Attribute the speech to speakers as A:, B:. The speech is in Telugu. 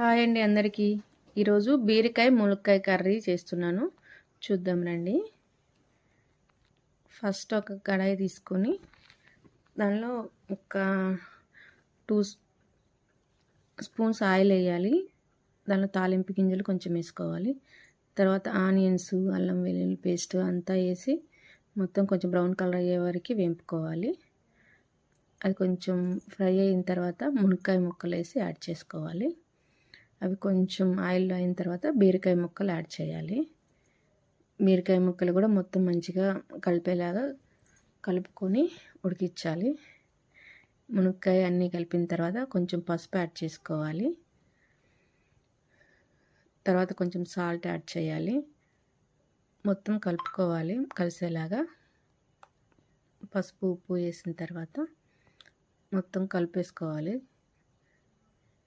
A: హాయ్ అండి అందరికీ. ఈరోజు బీరకాయ ములక్కాయ కర్రీ చేస్తున్నాను. చూద్దాం రండి. ఫస్ట్ ఒక కడాయి తీసుకొని దానిలో ఒక 2 స్పూన్స్ ఆయిల్ వేయాలి. దానిలో తాలింపు గింజలు కొంచెం వేసుకోవాలి. తర్వాత ఆనియన్స్, అల్లం వెల్లుల్లి పేస్ట్ అంతా వేసి మొత్తం కొంచెం బ్రౌన్ కలర్ అయ్యే వరకు వేపుకోవాలి. అది కొంచెం ఫ్రై అయిన తర్వాత మునక్కాయ ముక్కలు వేసి యాడ్ చేసుకోవాలి. అవి కొంచెం ఆయిల్లో అయిన తర్వాత బీరకాయ ముక్కలు యాడ్ చేయాలి. బీరకాయ ముక్కలు కూడా మొత్తం మంచిగా కలిపేలాగా కలుపుకొని ఉడికించాలి. మునక్కాయ అన్నీ కలిపిన తర్వాత కొంచెం పసుపు యాడ్ చేసుకోవాలి. తర్వాత కొంచెం సాల్ట్ యాడ్ చేయాలి. మొత్తం కలుపుకోవాలి కలిసేలాగా. పసుపు ఉప్పు వేసిన తర్వాత మొత్తం కలిపేసుకోవాలి.